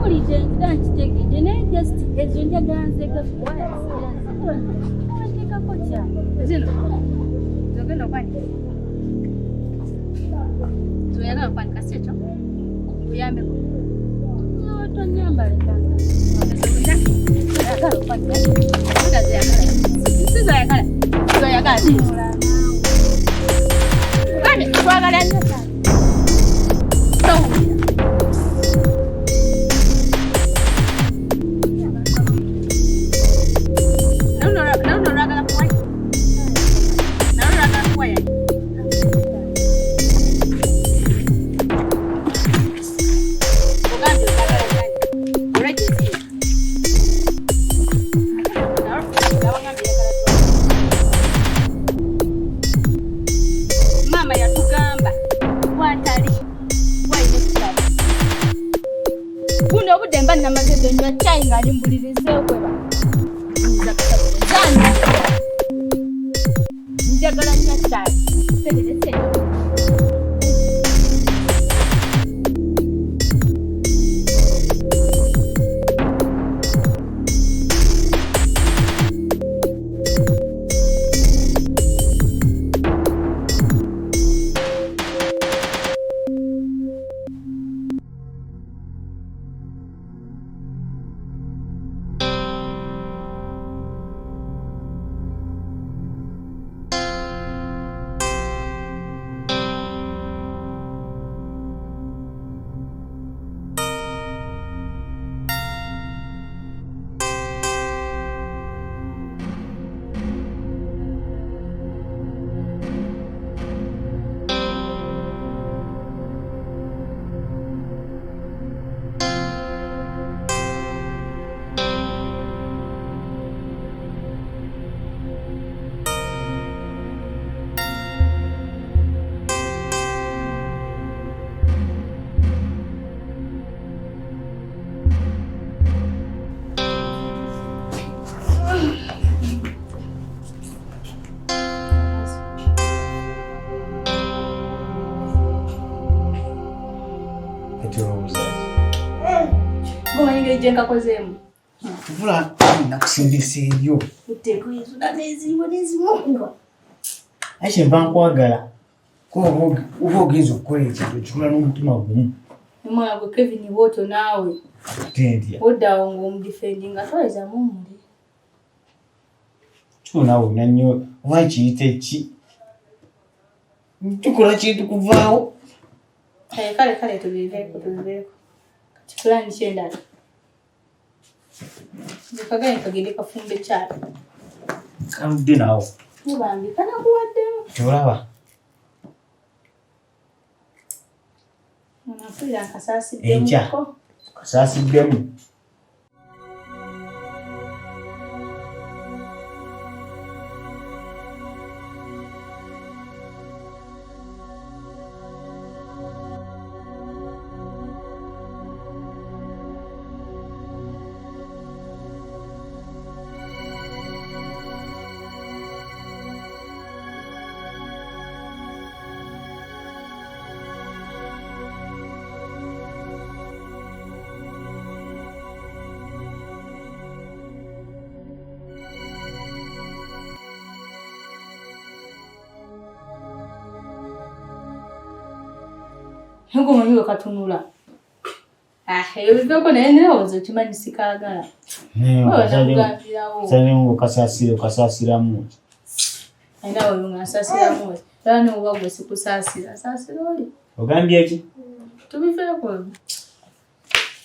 Mpulidde ngira nkitegedde naye just ezo njagala nzeeka kuwaya wanteekako kyane zino zogenda okwanika zoyagala okwanika si ekyo uyambeko tonyambale zoyagala okwanika sizoyagala zoyagala kale twagala nnyo cyane towulira Jenkakozemu vula nakusindisa ebyo uteeko yezuda nezimukuba ashe mba nkwagala ko oba ogeza okukola ekintu kikola n'omutima gumu omwana gwe Kevin Bwoto naawe tendya oddawo ng'omudifendi nga twawezamu omuli kyonaawe nannyo oba kiyite ki tukola kintu kuvaawo kale tubiveeko kati fulani kyendala kagende kafumbe kyala kaludde naawe mubambi kanakuwaddemu kyolaba onampulira nkasaasiddemuko kasaasiddemu Ngo manyiwe katunula. Ebizoko naye ozo kimanyi sikagala. Sane ngo kasasiramu. Aina oyo ngasasiramu. Tani uba gwe sikusasira. Sasira oli. Ogambye ki? Tubifere ko.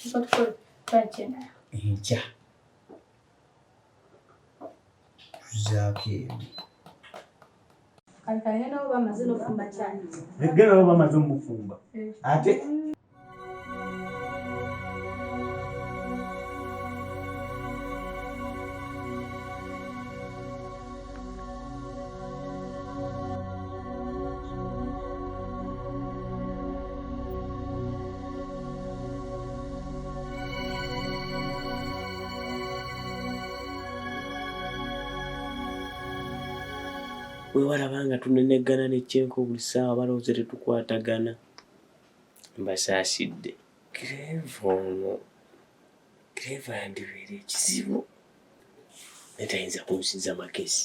Tukotko tachena. Echa. Zake. Kantayena oba mazino fumba cyane. Egera oba mazino mufumba. Ate we walabanga tunenegana n'ekyenko buli ssaawa balowooza tetukwatagana mbasaasidde kireevu ono Dereva yandibeera ekizibu netayinza kunsinza magezi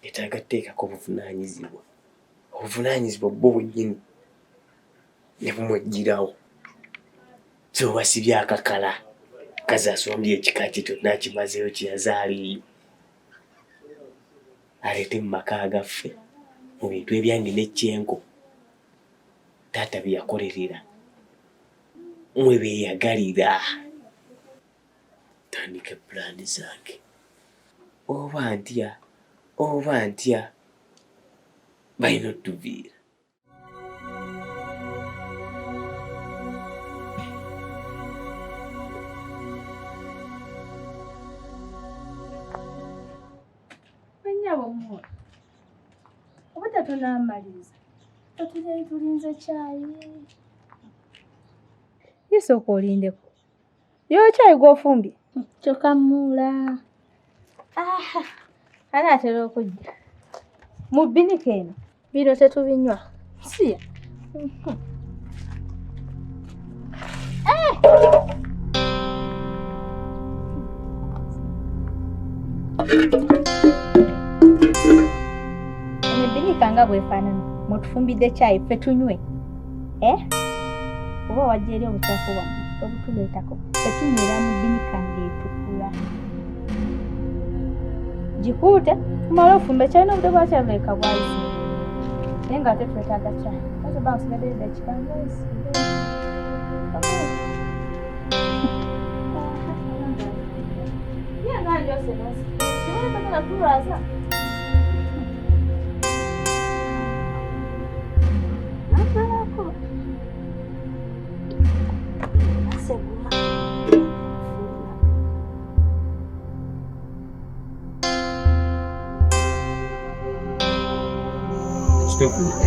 etaaga tteekako obuvunaanyizibwa bwo bwennyini ne bumwejjirawo so wasibye akakala kazi asombye ekika kye kyonna kimazeyo kyeyazaaliyo aleete mu maka gaffe mu bintu ebyange n'ekyenko taata bye yakolerera mwe beeyagalira tandika pulaani zange oba ntya balina otuviira. Babonyabonya obudde tunaamaliza totugeri tulinze kyayi yisooka olindeko y'okyayi gw'ofumbye kyokamuula ani atera okujja mu bbinika eno bino tetubinywa siya ebbinika nga bwefaanana mutufumbidde kyayi ffe tunywe oba wajja eri obukyafu bwammwe obutuleetako ffe tunywera mu bbinika ng'etukula gikuute tumale ofumbe kyalina obudde bwakyaluleka bwayisi naye nga ate twetaaga kyayi kase bansigadde edakika ngaesi yenganjosenasi simanekagala tulwaza namalako aseguma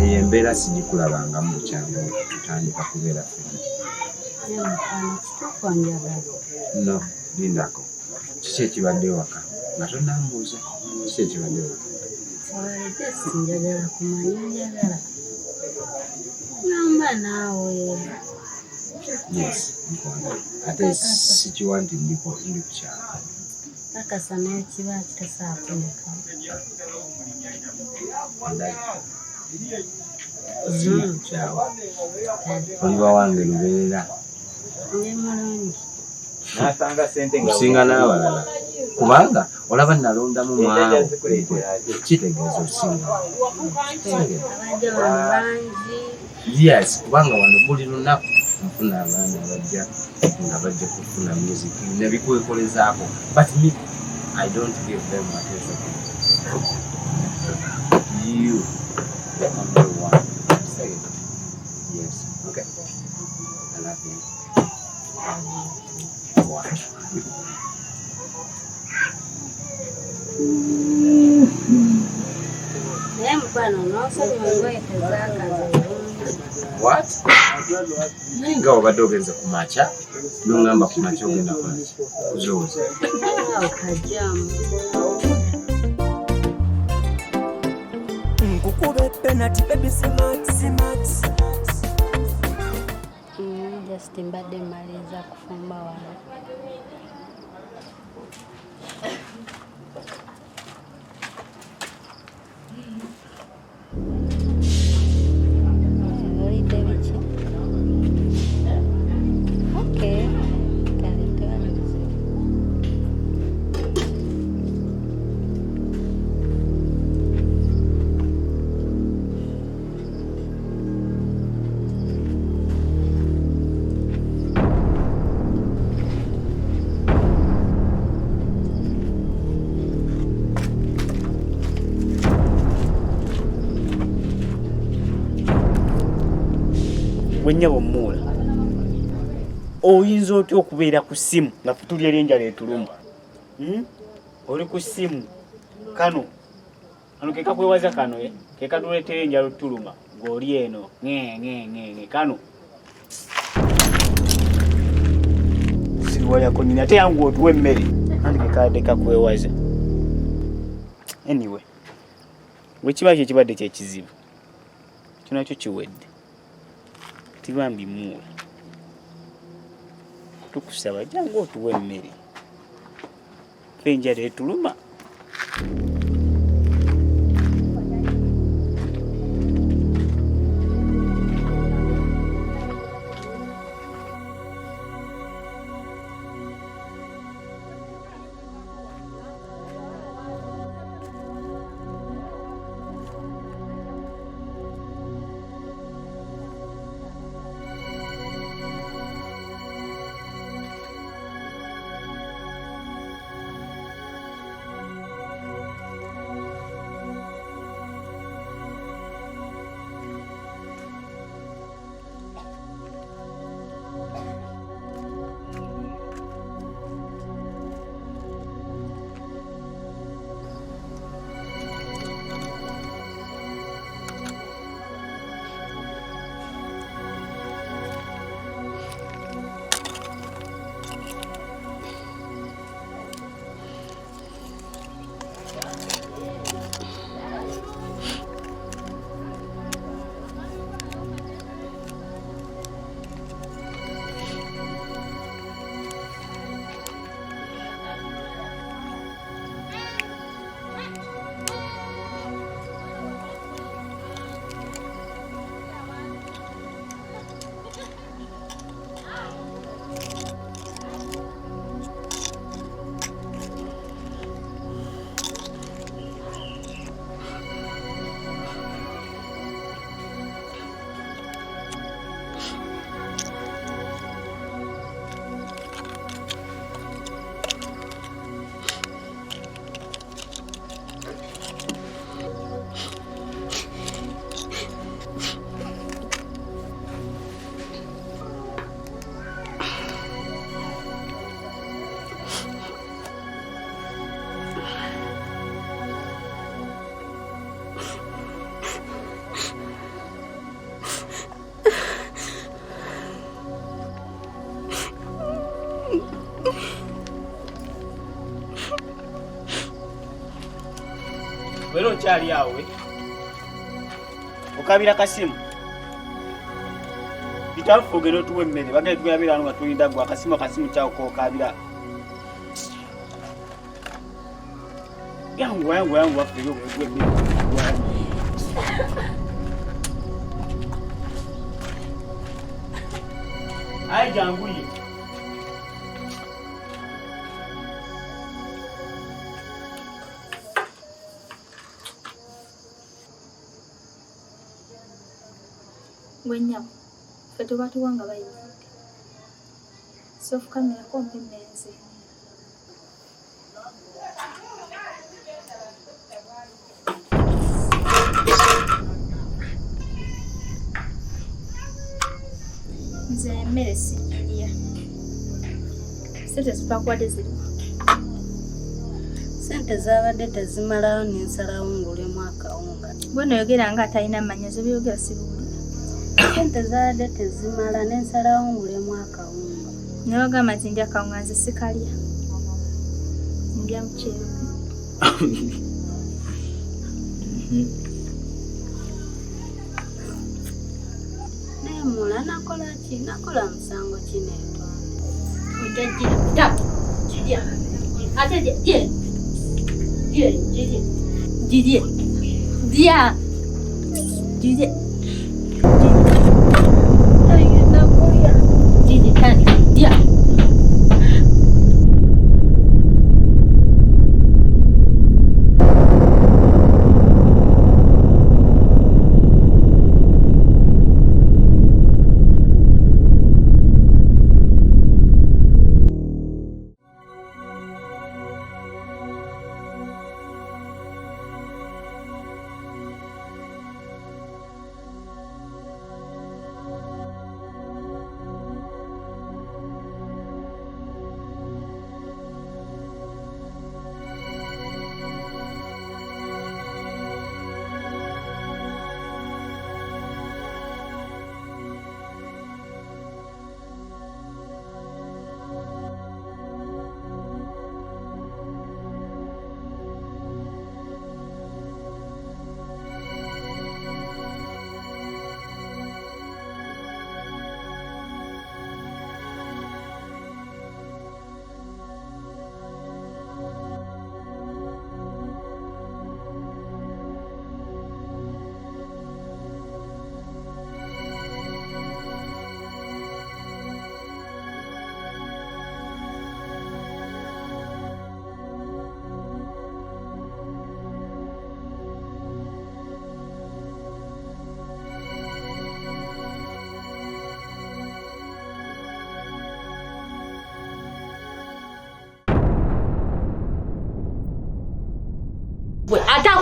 eyo embeera sigikulabanga mu kyalo tutandika kubeera no lindako kiki ekibadde waka nga tonambuuza kiki ekibadde waka njagala kumanya njagala ngamba naawe yes ate sikiwa nti ndi ku kyalo kakasa naye kiba kitasaatuleka kyawa oliba wange lubeerera ndi mulungi kusinga n'abalala kubanga olaba nalondamu maawo kitegeeza osinga abajja bano bangi yes kubanga wano buli lunaku nfuna abaana abajja nga bajja kufuna music nebikwekolezaako but me I don't give them attention. You are number one. Say it. Yes. Okay. I love you. What? naye mukwano n'osomye engoye tezaakaze What? Naye nga obadde ogenze ku makya n'ongamba ku makya ogenda kuzooza okajjamu nkukube penalty baby smart just mbadde mmaliza kufumba wano Babonyabonya oyinza otya okubeera ku ssimu nga tutulya enjala etuluma oli ku ssimu kano ke kakwewaza kano ke katuleetera enjala otuluma ng'oli eno ŋe kano siriwayako nyina ate yangu otuwa emmere andi kekadde kakwewaza anyway wekiba kyo ekibadde kyekizibu kinakyo kiwedde tibambi muula tukusaba jangu otuwa emmere enjala etuluma. Wero okyali awo okabira kasimu bitafu ogenda otuwa emmere bagenda tuyabira ano nga tulinda gwa akasimu kyawo kokabira yangu waffe ayi janguye Gwenyabo, fe tuba tuwanga bayivudde. Sofu kamera kompi mmenze. Nze emmere sijirya. Sente zipakwade ziriwa. Sente zabadde tezimalawo n'ensalawo ngulemu akawunga. Bw'ono oyogera nga atalina amanyazo byogera sibuwulira. Sente zabadde tezimala n'ensalawo ngulemu akawunga. Naye ogamba nti ndya akawunga nze sikalya. Ndya muceere. Naye mula nakola ki? Nakola musango ki n'etonde? Ojja jirya. Ate jirya. Ayenda kulya. Jirya kandi jirya.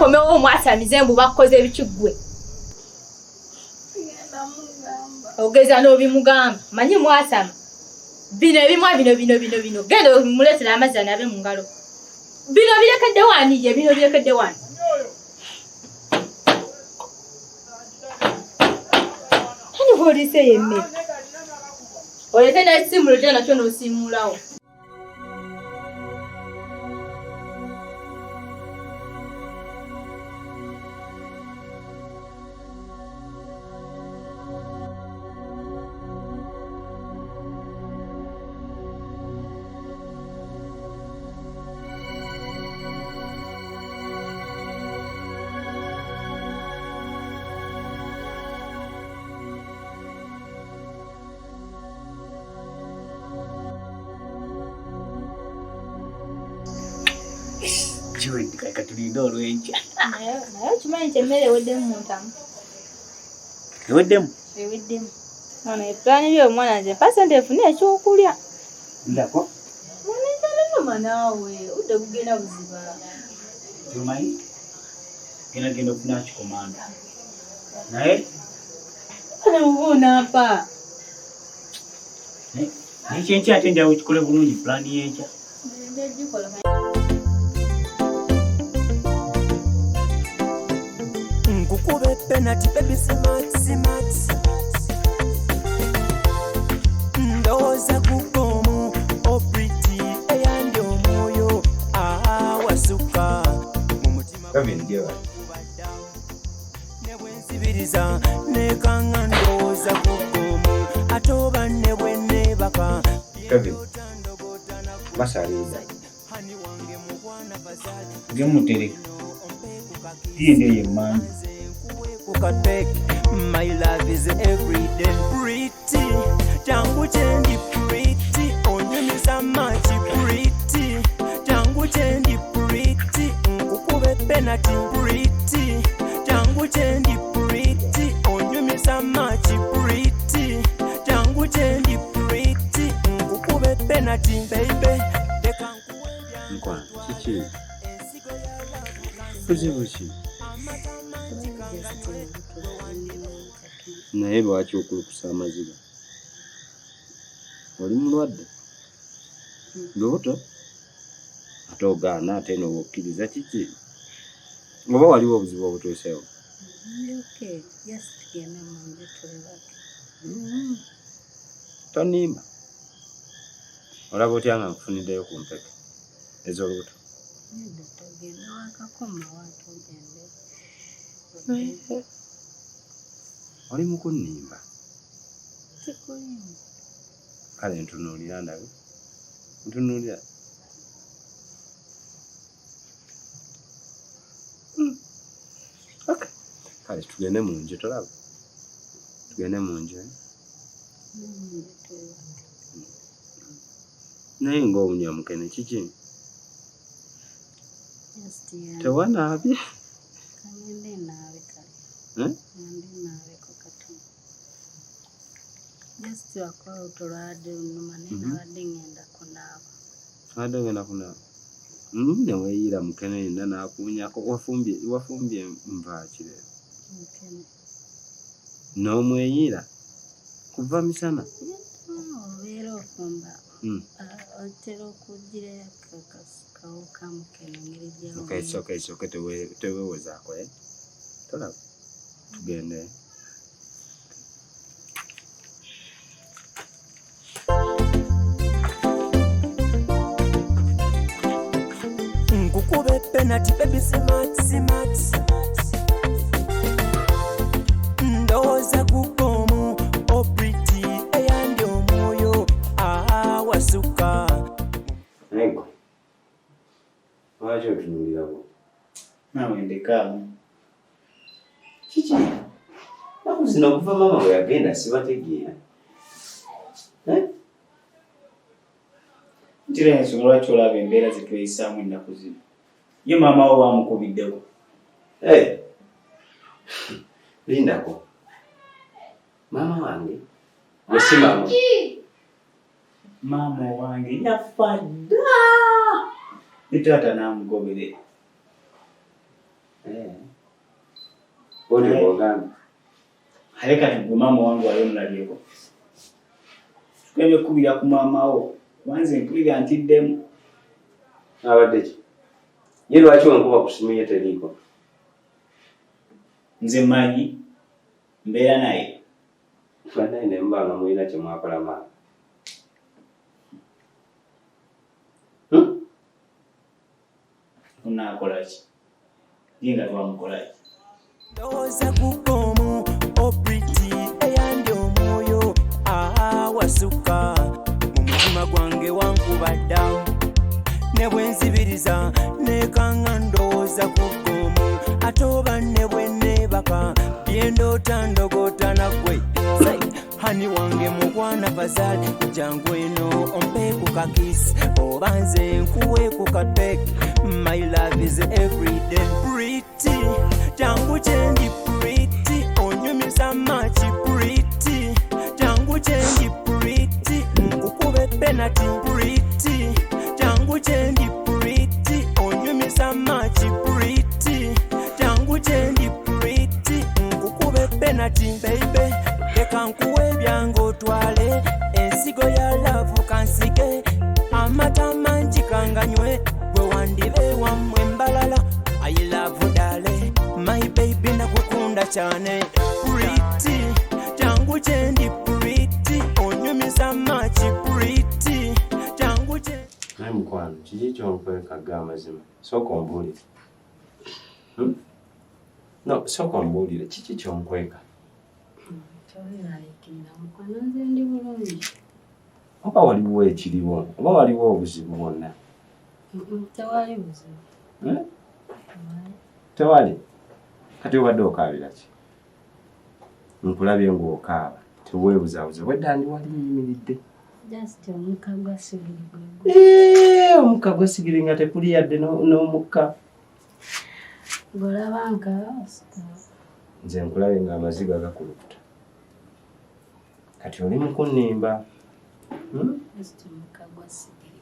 bakomewo mwasamize mbu bakoze ebikiggwe. Ogeza n'obimugamba manyi mwasama bino ebimwa bino genda muletera amazzi anabe mu ngalo bino birekedde wani ye bino birekedde wani hani polisi yemme olete n'essimu lete nakyo n'osiimulawo. Chiwe ndika tulindo olwenja. Nayo kimanyi kyemmere eweddemu mu ntamu. Eweddemu? Eweddemu. Ono eplaani y'omwana nze mpa ssente efune ekyokulya. Ndako? Mwana naawe udde kugenda buziba. Tumanyi? Genda okufuna kikomanda. Naye? Ana mubona apa. N'ekyenkya ate njawo kikole bulungi pulaani y'enkya. Nkukube penalty baby smart. Ndowooza kukomu opriti eyandi omwoyo wasuka mu mutima ne bwensibiriza nekanga ndowooza kukomu ate oba ne bwennebaka Masaliza. Gemutereka. Tiende ye man. My love is every day pretty. Tangu chendi pretty. Onyumisa machi pretty. Tangu chendi pretty. Nkukube penalty pretty. Tangu chendi pretty. Onyumisa machi pretty. Tangu chendi pretty. Nkukube penalty baby. Nkwa, chichi. Kuzibuchi. Naye lwaki okulukusa amaziga? Oli mulwadde? Lubuto? Ate ogaana ate n'obukkiriza kiki? Oba waliwo obuzibu obutuusewo? Tonimba. Olaba otya nga nkufuniddeyo ku mpeke ez'olubuto? Oli mu kunnimba? Kale ntunuulira ndabe. Ntunuulira. Okay. Kale tugende mu nju tolaba? Tugende mu nju. Naye ng'obunyamukene kiki? Tewanaabye? Abadde ngenda kunaaba. Ne weeyiira mukene yenna n'akuunyako wafumbye nvaaki leero. N'omweyiira kuva misana. Obeera ofumba otera okugira akawuka mukene ngeri gy'awo. Kaisoke teweewozaako tolaba tugende. Nkukube penalty baby smart. Ndowooza kukomu opriti eyandi omwoyo wasuka. Nego. Lwaki otunuulirako? Naawe ndekaamu. Kiki? Naku zino okuva maama bwe yagenda sibategeera. Ntira ensonga lwaki olaba embeera zetweyisaamu ennaku zino. Ye maama wo bamukubiddeko. Lindako. Maama wange. Wesi maama. Maama wange yafa dda. Ne taata n'amugoberera. Bodi bogana. Haleka ni mama wangu aliyomlaliko. Tukende kubira ku mama wo. Wanze mpulira antiddemu. Abadde. Ye lwaki wankuba kusimye teriko? Nze manyi mbeera naye. Fana ne mbanga muina kye mwakola mama. Unakola ki? Jinga twamukola ki? Ndoza kukomu opriti eyandi omwoyo wasuka mu mutima gwange wankubadda ne bwenzibiriza nekanga ndowooza kukomu ate oba ne bwenneebaka byendoota ndogota nagwe hani wange mukwana bazali jangu eno ompe ku kakisi oba nze nkuwe ku kateki. My love is everyday pretty jangu chendi pretty onyumisa machi pretty jangu chendi pretty nkukube penalty pretty jangu chendi pretty onyumisa machi pretty jangu chendi pretty nkukube penalty baby leka nkuwe byango twale ensigo ya love kansike amata manji kanganywe gwe wandibe wamwe mbalala. I love you darling my baby nakukunda cyane pretty jangu chendi pretty onyumisa machi pretty jangu chendi. Naye mukwano kiki kyonkweka amazima sooka ombuulire. No sooka ombuulire kiki kyonkweka? Oba waliwo ekiriwo oba waliwo obuzibu bwonna? Tewali buzibu. Tewali? Kati obadde okaabira ki? Nkulabye ng'okaaba teweebuzaabuza wedda ndi wali nyimiridde. Just omukka gwa sigiri. Omukka gwa sigiri nga tekuli yadde n'omukka. Bw'olabanka Nze nkulabye ng'amaziga gakulukuta. Kati oli mu kunnimba. just omukka gwa sigiri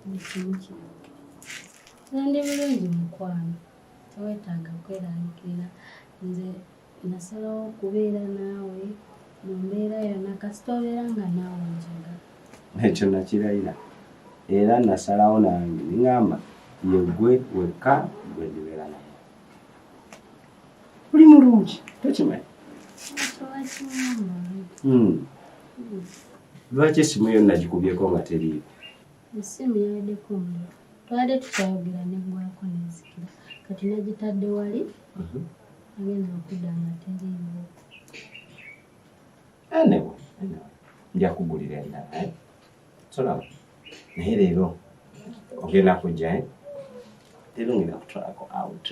gwe tukimu kino. Ndi bulungi mukwano teweetaaga kweraliikirira. Nze nasalawo okubeera naawe mu mbeera yonna kasita obeera nga naawe njagala. Ekyo nakirayira era nasalawo nange niŋŋamba ye gwe wekka gwe ndibeera naye. Oli mulungi tokimanyi? Lwaki essimu yonna gikubyeko nga teriiko? Essimu yaweddeko omuliro. Twabadde tukyayogera neggwako nezikira. Kati nagitadde wali agenda okudda nga teriiwo. Anyway, nja kugulira endala. Solaba naye leero ogenda kujja leero ngenda kutwalako out.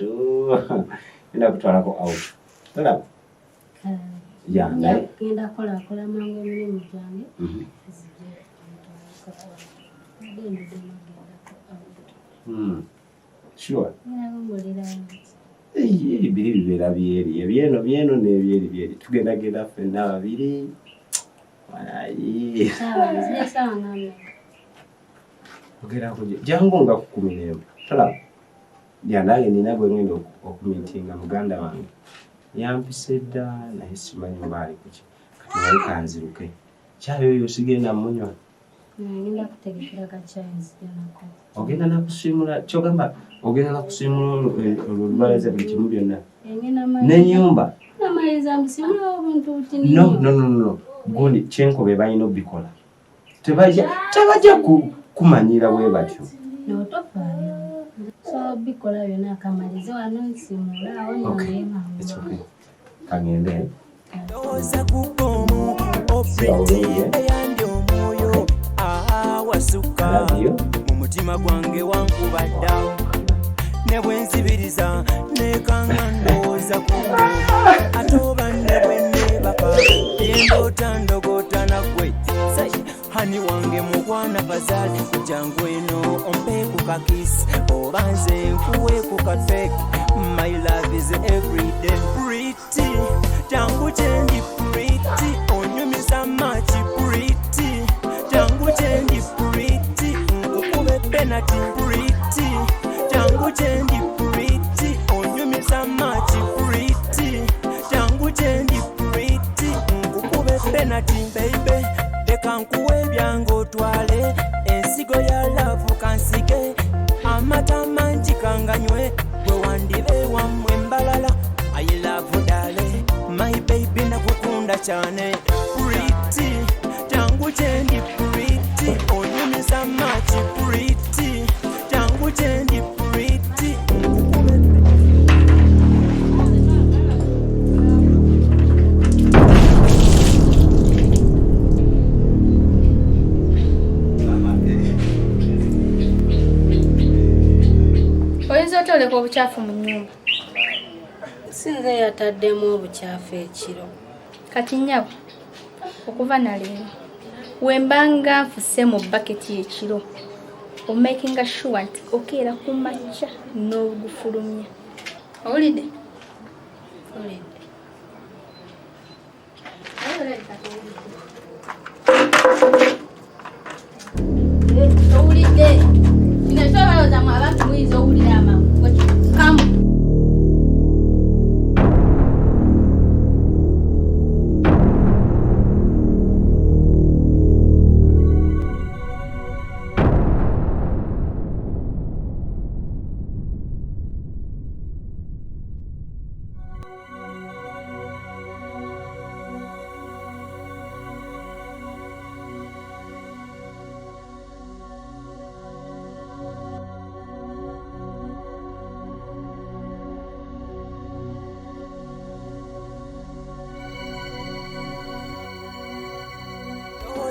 Ngenda kutwalako out. Solaba ya naye ngenda kolakola mangu emirimu gyange sure. biri Biri bibeera byeri ebyeno n'ebyeri byeri tugendagenda ffenna babiri. Walayi ogera kujja jangu nga ku 11. Tolaba ya nange nina gwe ngenda okumitinga muganda wange yampise dda naye simanyi mbaali kuki kati naye kanziruke kyayo oyo sigenda munywa. ngenda kutegekera kacyayi nako. Ogenda nakusimula kyogamba ogenda nakusimula olubalaza buli kimu byonna n'ennyumba. Namaliza musimula obuntu butini. No. Gundi kyenkobe balina obikola. Tebajja kumanyira bwe batyo. N'otofaayo. So bikola byonna akamalize wano nsimula awo nyongeema. It's okay. Kangende. Ndoza kukomu opriti eyandi omwoyo wasuka mu mutima gwange wankubadda ne bwenzibiriza nekanga ndowooza kukomu ate oba ne bwenneebaka byendoota ndogota nagwe hani wange mukwana bazali jangu eno ompe ku kakisi oba nze nkuwe ku kateki. My love is everyday pretty jangu chendi pretty onyumisa machi pretty jangu chendi pretty nkukube penalty pretty jangu chendi pretty cyane pretty jangu jendi pretty onyumisa machi pretty jangu jendi pretty oyinza otoleka obucaafu mu nnyumba sinze yataddemu obucaafu ekiro kati nnyabo okuva naleero wembanga nfuse mu baketi ekiro omakinga sure nti okeera ku makya n'ogufulumya owulidde owulidde kino kyobaloozamu abantu muyinza owulira amangu kamu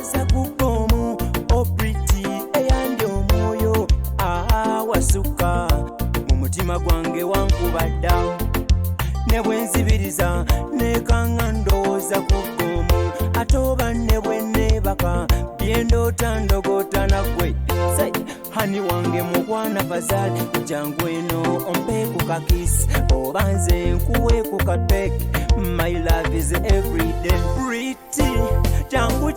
Oza kukomu opriti eyandi omwoyo wasuka mu mutima gwange wankubadda ne bwenzibiriza nekanga ndowooza kukomu ate oba ne bwenneebaka byendoota ndogota nagwe hani wange mukwana fazali jangu eno ompe ku kakisi oba nze nkuwe ku kateke my love is every day pretty jangu